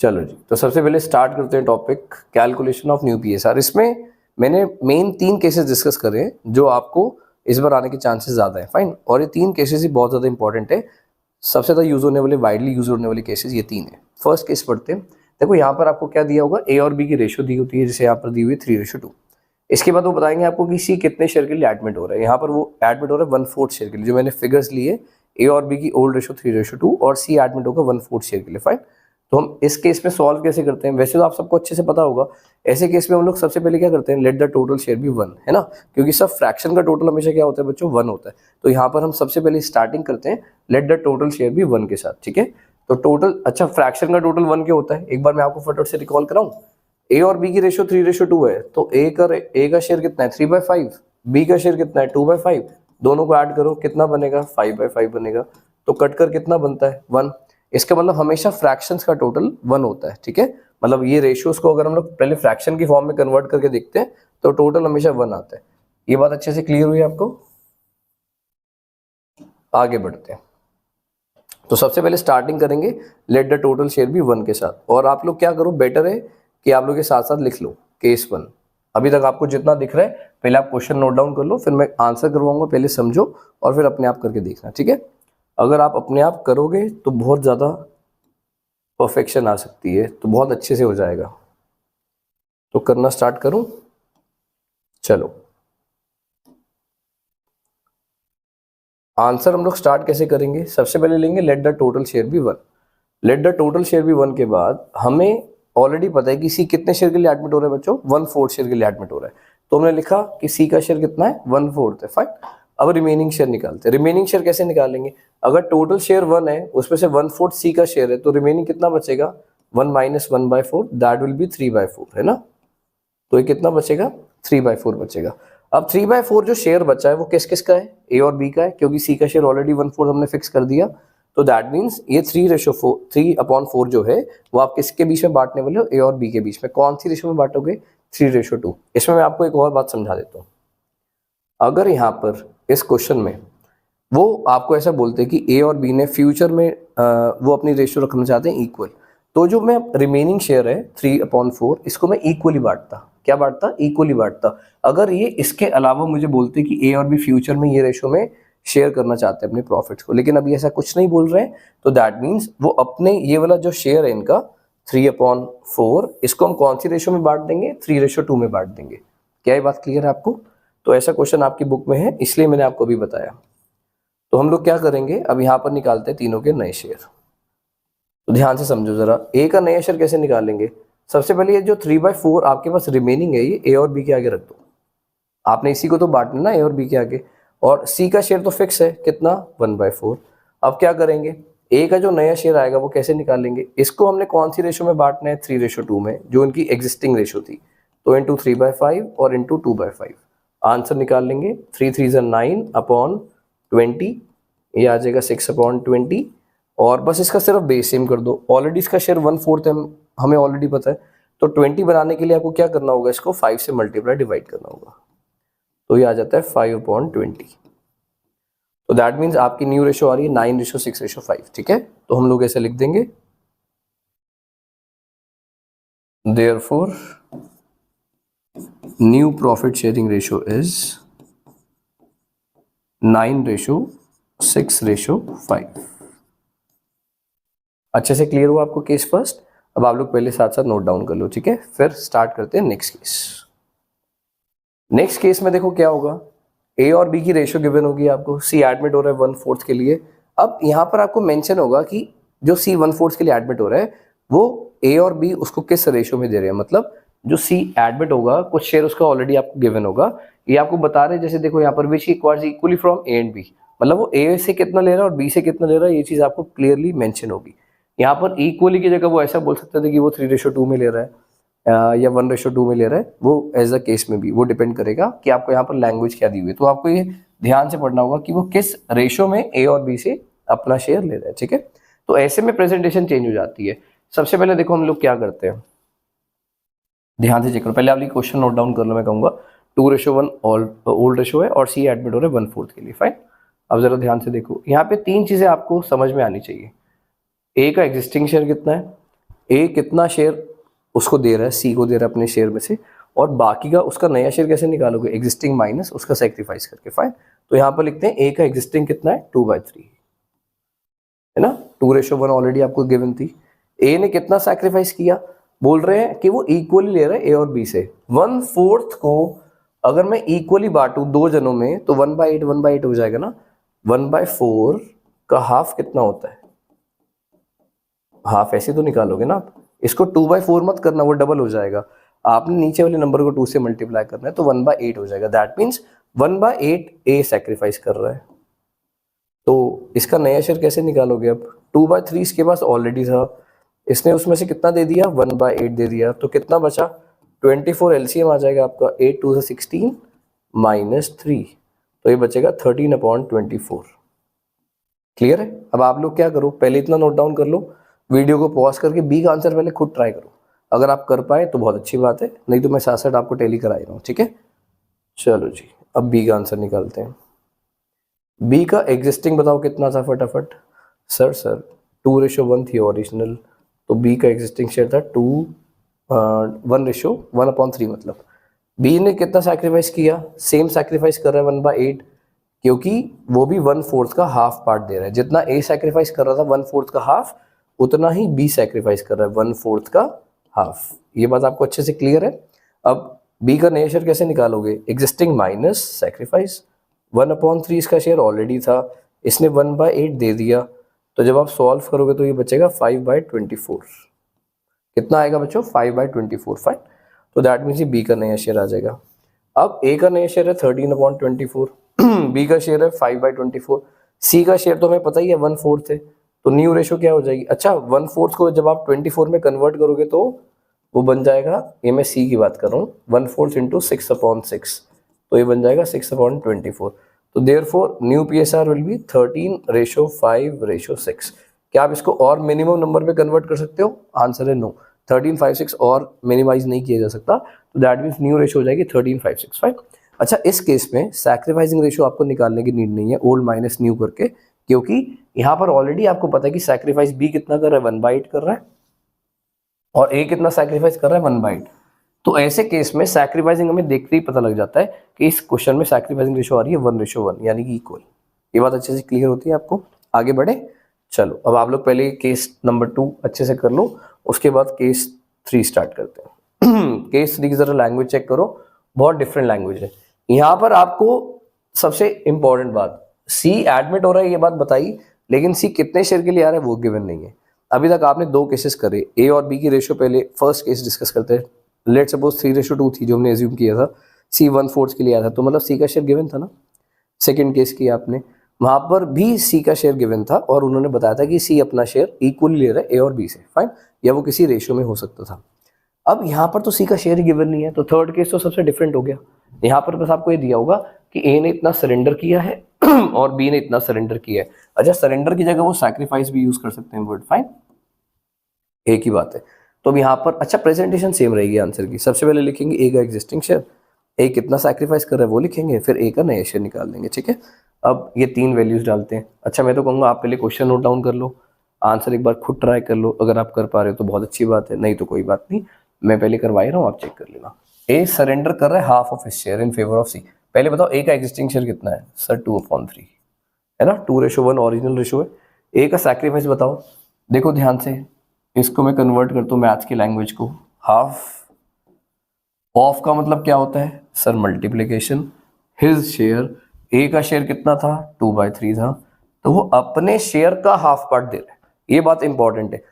चलो जी, तो सबसे पहले स्टार्ट करते हैं topic calculation of new PSR. इसमें मैंने मेन 3 केसेस डिस्कस करे हैं जो आपको इस बार आने के चांसेस ज़्यादा है, फाइन। और ये 3 केसेस ही बहुत ज़्यादा इंपॉर्टेंट है, सबसे ज़्यादा यूज होने वाले, वाइडली यूज होने वाले केसेस ये 3 है। फर्स्ट केस पढ़ते हैं। देखो यहाँ पर आपको क्या दिया होगा, ए और बी की रेशो दी होती है, जैसे यहाँ पर दी हुई है 3:2। इसके बाद वो बताएंगे आपको कि सी कितने शेयर के लिए एडमिट हो रहा है। यहाँ पर वो एडमिट हो रहा है 1/4 शेयर के लिए, जो मैंने फिगर्स लिए, ए और बी की ओल्ड रेशो 3:2 और सी एडमिट होगा 1/4 शेयर के लिए, फाइन। तो हम इस केस में सॉल्व कैसे करते हैं, वैसे तो आप सबको अच्छे से पता होगा। ऐसे केस में हम लोग सबसे पहले क्या करते हैं, let the total share be 1, है ना, क्योंकि सब फ्रैक्शन का टोटल हमेशा क्या होता है बच्चों, 1 होता है। तो यहाँ पर हम सबसे पहले स्टार्टिंग करते हैं let the total share be 1 के साथ, ठीक है। तो टोटल, अच्छा फ्रैक्शन का टोटल 1 क्या होता है, एक बार मैं आपको फटाफट से रिकॉल कराऊं। ए और बी की रेशो 3:2 है, तो ए का शेयर कितना है 3/5, बी का शेयर कितना है 2/5, दोनों को ऐड करो कितना बनेगा 5/5 बनेगा। तो कट कर कितना बनता है 1। इसका मतलब हमेशा फ्रैक्शंस का टोटल 1 होता है, ठीक है। मतलब ये रेशियोज को अगर हम लोग पहले फ्रैक्शन की फॉर्म में कन्वर्ट करके देखते हैं तो टोटल हमेशा 1 आता है। ये बात अच्छे से क्लियर हुई आपको। आगे बढ़ते हैं। तो सबसे पहले स्टार्टिंग करेंगे लेट द टोटल शेयर भी 1 के साथ। और आप लोग क्या करो, बेटर है कि आप लोग के साथ साथ लिख लो केस 1। अभी तक आपको जितना दिख रहा है पहले आप क्वेश्चन नोट डाउन कर लो, फिर मैं आंसर करवाऊंगा, पहले समझो और फिर अपने आप करके देखना, ठीक है। अगर आप अपने आप करोगे तो बहुत ज़्यादा परफेक्शन आ सकती है, तो बहुत अच्छे से हो जाएगा। तो करना स्टार्ट करूं, चलो। आंसर हम लोग स्टार्ट कैसे करेंगे, सबसे पहले लेंगे let the total share be 1। Let the total share be 1 के बाद हमें ऑलरेडी पता है कि सी कितने शेयर के लिए एडमिट हो रहा है बच्चों, 1/4 शेयर के लिए एडमिट हो रहा है। तो हमने लिखा कि सी का शेयर कितना है 1/4 है, फाइन। अब रिमेनिंग शेयर निकालते हैं। रिमेनिंग शेयर कैसे निकालेंगे, अगर टोटल शेयर 1 है उसमें से 1/4 सी का शेयर है, तो रिमेनिंग कितना बचेगा 1 - 1/4, दैट विल बी 3/4, है ना। तो ये कितना बचेगा 3/4 बचेगा। अब 3/4 जो शेयर बचा है वो किस किस का है, ए और बी का है, क्योंकि सी का शेयर ऑलरेडी 1/4 हमने फिक्स कर दिया। तो दैट मीन्स ये 3/4 जो है वो आप किसके बीच में बांटने वाले हो, ए और बी के बीच में। कौन सी रेशो में बांटोगे 3:2। इसमें मैं आपको एक और बात समझा देता हूँ। अगर यहाँ पर इस क्वेश्चन में वो आपको ऐसा बोलते हैं कि ए और बी ने फ्यूचर में वो अपनी रेशो रखना चाहते हैं इक्वल, तो जो मैं रिमेनिंग शेयर है 3/4 इसको मैं इक्वली बांटता, क्या बांटता, इक्वली बांटता। अगर ये इसके अलावा मुझे बोलते कि ए और बी फ्यूचर में ये रेशो में शेयर करना चाहते हैं अपने प्रॉफिट्स को, लेकिन अभी ऐसा कुछ नहीं बोल रहे हैं, तो दैट मीन्स वो अपने ये वाला जो शेयर है इनका 3/4 इसको हम कौन सी रेशो में बांट देंगे, 3:2 में बांट देंगे। क्या ये बात क्लियर है आपको। तो ऐसा क्वेश्चन आपकी बुक में है, इसलिए मैंने आपको अभी बताया। तो हम लोग क्या करेंगे, अब यहाँ पर निकालते हैं तीनों के नए शेयर। तो ध्यान से समझो जरा, ए का नया शेयर कैसे निकालेंगे। सबसे पहले ये जो 3/4 आपके पास रिमेनिंग है ये ए और बी के आगे रख दो। आपने इसी को तो बांटना ना ए और बी के आगे। और सी का शेयर तो फिक्स है कितना 1/4। अब क्या करेंगे, ए का जो नया शेयर आएगा वो कैसे निकालेंगे, इसको हमने कौन सी रेशो में बांटना है 3:2 में, जो इनकी एग्जिस्टिंग रेशो थी। तो इंटू 3/5 और इंटू 2/5 आंसर निकाल लेंगे। 3 3 9/20, ये आ जाएगा 6/20। और बस इसका सिर्फ बेस सेम कर दो, ऑलरेडी इसका शेयर 1/4 है, हमें ऑलरेडी पता है। तो 20 बनाने के लिए आपको क्या करना होगा, इसको 5 से मल्टीप्लाई डिवाइड करना होगा। तो ये आ जाता है 5/20। तो दैट मीन्स आपकी न्यू रेशो आ रही है 9:6:5, ठीक है। तो हम लोग ऐसे लिख देंगे, therefore new profit sharing ratio is 9:6:5। अच्छे से क्लियर हुआ आपको केस फर्स्ट। अब आप लोग पहले साथ साथ नोट डाउन कर लो, ठीक है। फिर स्टार्ट करते हैं नेक्स्ट केस। नेक्स्ट केस में देखो क्या होगा, ए और बी की रेशियो गिवन होगी आपको, सी एडमिट हो रहा है 1/4 के लिए। अब यहाँ पर आपको मेंशन होगा कि जो सी 1/4 के लिए एडमिट हो रहा है वो ए और बी उसको किस रेशियो में दे रहे हैं। मतलब जो सी एडमिट होगा कुछ शेयर उसका ऑलरेडी आपको गिवन होगा, ये आपको बता रहे हैं। जैसे देखो यहाँ पर which equals equally from A and B, मतलब वो ए से कितना ले रहा है और बी से कितना ले रहा है, ये चीज आपको क्लियरली मेंशन होगी। यहाँ पर इक्वली की जगह वो ऐसा बोल सकते थे कि वो 3:2 में ले रहा है या 1:2 में ले रहा है, वो एज अ केस में भी वो डिपेंड करेगा कि आपको यहाँ पर लैंग्वेज क्या दी हुई है। तो आपको ये ध्यान से पढ़ना होगा कि वो किस रेशो में ए और बी से अपना शेयर ले रहा है, ठीक है। तो ऐसे में प्रेजेंटेशन चेंज हो जाती है। सबसे पहले देखो हम लोग क्या करते हैं, ध्यान से चेक करो। पहले आप क्वेश्चन नोट डाउन कर लो, मैं कहूँगा 2:1 ओल्ड रेशो है और सी एडमिट हो रहा है 1/4 के लिए, फाइन। अब जरा ध्यान से देखो, यहाँ पे 3 चीजें आपको समझ में आनी चाहिए। ए का एग्जिस्टिंग शेयर कितना है, ए कितना शेयर उसको दे रहा है, सी को दे रहा है अपने शेयर में से, और बाकी का उसका नया शेयर कैसे निकालोगे, एग्जिस्टिंग माइनस उसका सेक्रीफाइस करके। फाइन, तो यहाँ पर लिखते हैं ए का एग्जिस्टिंग कितना है 2/3, है ना, 2:1 ऑलरेडी आपको गिवन थी। ए ने कितना सैक्रिफाइस किया, बोल रहे हैं कि वो इक्वली ले रहा है ए और बी से। 1/4 को अगर मैं इक्वली बांटू दो जनों में तो 1/8 हो जाएगा ना। 1/4 का हाफ कितना होता है, हाफ ऐसे तो निकालोगे ना आप, इसको 2/4 मत करना, वो डबल हो जाएगा। आपने नीचे वाले नंबर को 2 से मल्टीप्लाई करना है तो 1/8 हो जाएगा। दैट मीन्स 1/8 ए सैक्रिफाइस कर रहा है। तो इसका नया शेयर कैसे निकालोगे अब, 2/3 इसके पास ऑलरेडी था, इसने उसमें से कितना दे दिया 1/8 दे दिया, तो कितना बचा 24 एलसीएम आ जाएगा आपका, 8 2 16 -3, तो ये बचेगा 13/24। क्लियर है। अब आप लोग क्या करो, पहले इतना नोट डाउन कर लो, वीडियो को पॉज करके बी का आंसर पहले खुद ट्राई करो। अगर आप कर पाए तो बहुत अच्छी बात है, नहीं तो मैं साथ साथ आपको टेली करा रहा हूँ, ठीक है। चलो जी, अब बी का आंसर निकालते हैं। बी का एग्जिस्टिंग बताओ कितना था फटाफट। सर 2:1 थी ओरिजिनल, तो बी का एग्जिस्टिंग शेयर था 1:1/3, मतलब बी ने कितना सैक्रिफाइस किया, सेम सैक्रिफाइस कर रहा है 1/8, क्योंकि वो भी 1/4 का हाफ पार्ट दे रहा है। जितना ए सैक्रिफाइस कर रहा था 1/4 का हाफ, उतना ही बी सैक्रिफाइस कर रहा है 1/4 का हाफ। ये बात आपको अच्छे से क्लियर है। अब बी का नया शेयर कैसे निकालोगे, एग्जिस्टिंग माइनस सैक्रिफाइस, 1/3 इसका शेयर ऑलरेडी था, इसने 1/8 दे दिया, तो जब आप सॉल्व करोगे तो ये बचेगा 5/24। कितना आएगा बच्चों 5/24। फाइन, तो दैट मीन्स ये बी का नया शेयर आ जाएगा। अब ए का नया शेयर है 13/24, बी का शेयर है 5/24, सी का शेयर तो हमें पता ही है 1/4 है, तो न्यू रेशो क्या हो जाएगी। अच्छा 1/4 को जब आप 24 में कन्वर्ट करोगे तो वो बन जाएगा, ये मैं सी की बात कर रहा हूँ, 1/4 × 6/6, तो ये बन जाएगा 6/24। तो therefore new PSR will be 13:5:6। क्या आप इसको और मिनिमम नंबर पे कन्वर्ट कर सकते हो, आंसर है नो, 1356 और मिनिमाइज नहीं किया जा सकता, तो दैट मीन्स न्यू रेशो हो जाएगी 1356। फाइन। अच्छा इस केस में सैक्रिफाइसिंग रेशो आपको निकालने की नीड नहीं है ओल्ड माइनस न्यू करके, क्योंकि यहाँ पर ऑलरेडी आपको पता है कि सैक्रिफाइस बी कितना कर रहा है 1/8 कर रहा है, और ए कितना सैक्रिफाइस कर रहा है 1/8। तो ऐसे केस में सैक्रिफाइसिंग हमें देखते ही पता लग जाता है कि इस क्वेश्चन में सैक्रिफाइसिंग रेशो आ रही है 1:1, यानी कि इक्वल। ये बात अच्छे से क्लियर होती है आपको। आगे बढ़े, चलो अब आप लोग पहले केस नंबर 2 अच्छे से कर लो, उसके बाद केस 3 स्टार्ट करते हैं। केस 3 की जरा लैंग्वेज चेक करो, बहुत डिफरेंट लैंग्वेज है। यहाँ पर आपको सबसे इंपॉर्टेंट बात, सी एडमिट हो रहा है ये बात बताई, लेकिन सी कितने शेयर के लिए आ रहा है वो गिवन नहीं है। अभी तक आपने 2 केसेस करे, ए और बी की रेशो पहले फर्स्ट केस डिस्कस करते हैं। लेट सपोज 3:2 थी जो हमने एज्यूम किया था, सी 1/4 के लिए आया था, तो मतलब सी का शेयर गिवन था ना। सेकंड केस किया आपने, वहां पर भी सी का शेयर गिवन था और उन्होंने बताया था कि सी अपना शेयर इक्वली ले रहा है ए और बी से। फाइन, या वो किसी रेशियो में हो सकता था। अब यहाँ पर तो सी का शेयर ही गिवन नहीं है, तो थर्ड केस तो सबसे डिफरेंट हो गया। यहाँ पर बस आपको ये दिया होगा कि ए ने इतना सरेंडर किया है और बी ने इतना सरेंडर किया है। अच्छा सरेंडर की जगह वो सैक्रिफाइस भी यूज कर सकते हैं वर्ड। फाइन, एक ही बात है। तो अब यहाँ पर अच्छा प्रेजेंटेशन सेम रहेगी आंसर की। सबसे पहले लिखेंगे ए का एग्जिस्टिंग शेयर, ए कितना सैक्रिफाइस कर रहा है वो लिखेंगे, फिर ए का नया शेयर निकाल देंगे। ठीक है, अब ये 3 वैल्यूज डालते हैं। अच्छा मैं तो कहूँगा आप पहले क्वेश्चन नोट डाउन कर लो, आंसर एक बार खुद ट्राई कर लो, अगर आप कर पा रहे हो तो बहुत अच्छी बात है, नहीं तो कोई बात नहीं, मैं पहले करवा ही रहा हूँ, आप चेक कर लेना। ए सरेंडर कर रहा है half of his share in favour of C. पहले बताओ ए का एग्जिस्टिंग शेयर कितना है, सर 2/3 है ना, 2:1 ओरिजिनल रेशो है। ए का सैक्रिफाइस बताओ, देखो ध्यान से, इसको मैं कन्वर्ट करता हूँ मैथ्स की लैंग्वेज को, हाफ ऑफ का मतलब क्या होता है सर मल्टीप्लीकेशन, हिज शेयर, ए का शेयर कितना था 2/3 था, तो वो अपने शेयर का हाफ पार्ट दे रहा है। ये बात इंपॉर्टेंट है।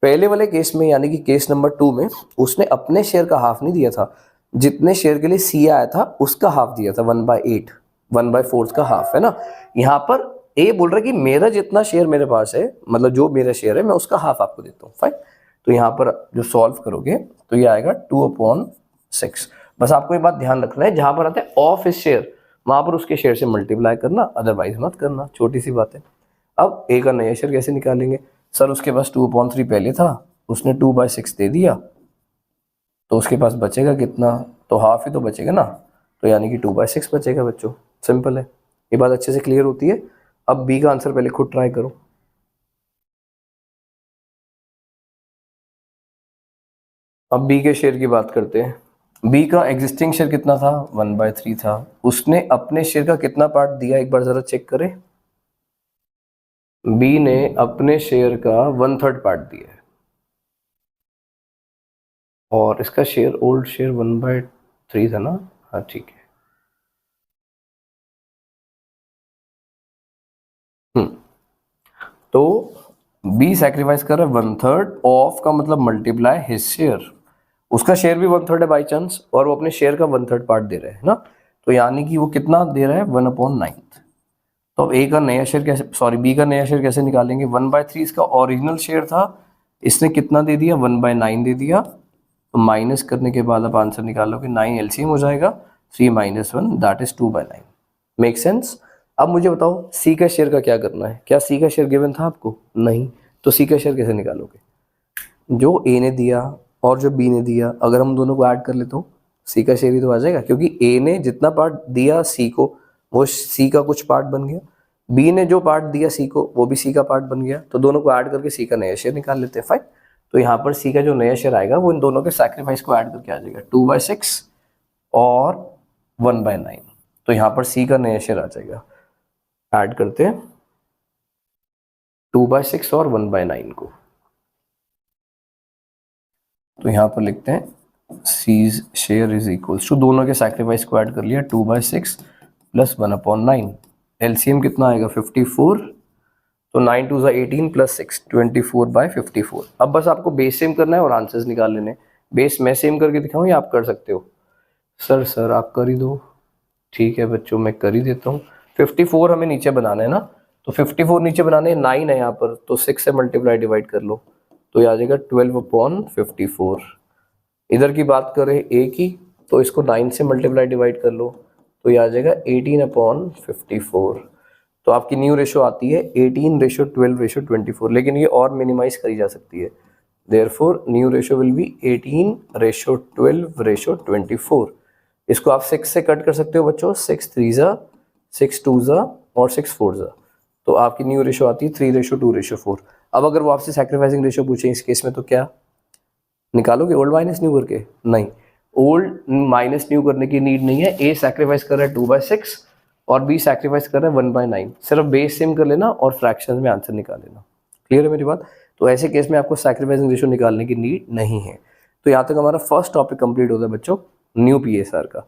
पहले वाले केस में यानी कि केस नंबर 2 में उसने अपने शेयर का हाफ नहीं दिया था, जितने शेयर के लिए सी आया था उसका हाफ दिया था, 1/8 1/4 का हाफ है ना। यहाँ पर ए बोल रहा है कि मेरा जितना शेयर मेरे पास है, मतलब जो मेरा शेयर है मैं उसका हाफ आपको देता हूँ। फाइन, तो यहाँ पर जो सॉल्व करोगे तो ये आएगा 2/6। बस आपको ये बात ध्यान रखना है, जहां पर आता है ऑफ इस शेयर वहां पर उसके शेयर से मल्टीप्लाई करना, अदरवाइज मत करना, छोटी सी बात है। अब ए का नया शेयर कैसे निकालेंगे, सर उसके पास 2/3 पहले था, उसने 2/6 दे दिया, तो उसके पास बचेगा कितना, तो हाफ ही तो बचेगा ना, तो यानी कि 2/6 बचेगा बच्चों। सिंपल है, ये बात अच्छे से क्लियर होती है। अब बी का आंसर पहले खुद ट्राई करो। अब बी के शेयर की बात करते हैं। बी का एग्जिस्टिंग शेयर कितना था, 1/3 था। उसने अपने शेयर का कितना पार्ट दिया, एक बार जरा चेक करें। बी ने अपने शेयर का 1/3 पार्ट दिया है, और इसका शेयर ओल्ड शेयर 1/3 था ना। हाँ ठीक है। तो बी सैक्रिफाइस कर रहा है 1/3 ऑफ का मतलब मल्टीप्लाई हिज शेयर। उसका शेयर भी 1/3 है बाई चांस, और वो अपने शेयर का 1/3 पार्ट दे रहे हैं ना। तो यानी कि वो कितना दे रहा है, 1/9। तो अब ए का नया शेयर कैसे, सॉरी बी का नया शेयर कैसे निकालेंगे। 1/3 इसका ओरिजिनल शेयर था, इसने कितना दे दिया, 1/9 दे दिया। तो माइनस करने के बाद आप आंसर निकालोगे, 9 एलसीएम हो जाएगा, 3 - 1 दैट इज 2/9। Make sense. अब मुझे बताओ सी का शेयर का क्या करना है। क्या सी का शेयर गिवन था आपको, नहीं। तो सी का शेयर कैसे निकालोगे, जो ए ने दिया और जो बी ने दिया, अगर हम दोनों को ऐड कर ले तो सी का शेयर ही तो आ जाएगा, क्योंकि ए ने जितना पार्ट दिया सी को वो सी का कुछ पार्ट बन गया, बी ने जो पार्ट दिया सी को वो भी सी का पार्ट बन गया। तो दोनों को ऐड करके सी का नया शेयर निकाल लेते हैं, फाइन। तो यहाँ पर सी का जो नया शेयर आएगा वो इन दोनों के सैक्रिफाइस को ऐड करके आ जाएगा, 2/6 और 1/9। तो यहाँ पर सी का नया शेयर आ जाएगा, ऐड करते हैं 2/6 और 1/9 को। तो यहाँ पर लिखते हैं C's share is equals to, दोनों के सैक्रिफाइस को ऐड कर लिया, 2/6 प्लस 1/9। एलसीएम कितना आएगा, 54। तो 9 2 18 प्लस 6 24/54। अब बस आपको बेस सेम करना है और आंसर्स निकाल लेने। बेस मैं सेम करके दिखाऊं या आप कर सकते हो। सर आप कर ही दो। ठीक है बच्चों, मैं कर ही देता हूँ। 54 हमें नीचे बनाना है ना, तो 54 नीचे बनाने, 9 है यहाँ पर, तो 6 से मल्टीप्लाई डिवाइड कर लो, तो ये आ जाएगा 12/54। इधर की बात करें ए की, तो इसको 9 से मल्टीप्लाई डिवाइड कर लो, तो ये आ जाएगा 18/54। तो आपकी न्यू रेशो आती है 18:12:24, लेकिन ये और मिनिमाइज करी जा सकती है। Therefore new ratio will be 18:12:24। इसको आप 6 से कट कर सकते हो बच्चों, 6 3 6 2 और 6 4। तो आपकी न्यू रेशो आती है 3:2:4। अब अगर वो आपसे सैक्रिफाइसिंग रेशो पूछे इस केस में, तो क्या निकालोगे, ओल्ड माइनस न्यू करके। नहीं, ओल्ड माइनस न्यू करने की नीड नहीं है। ए सैक्रिफाइस कर रहा है 2/6 और बी सैक्रिफाइस कर रहा है 1/9। सिर्फ बेस सेम कर लेना और फ्रैक्शन में आंसर निकाल लेना। क्लियर है मेरी बात। तो ऐसे केस में आपको सैक्रिफाइसिंग रेशो निकालने की नीड नहीं है। तो यहाँ तक हमारा फर्स्ट टॉपिक कंप्लीट होता है बच्चों, न्यू पीएसआर का।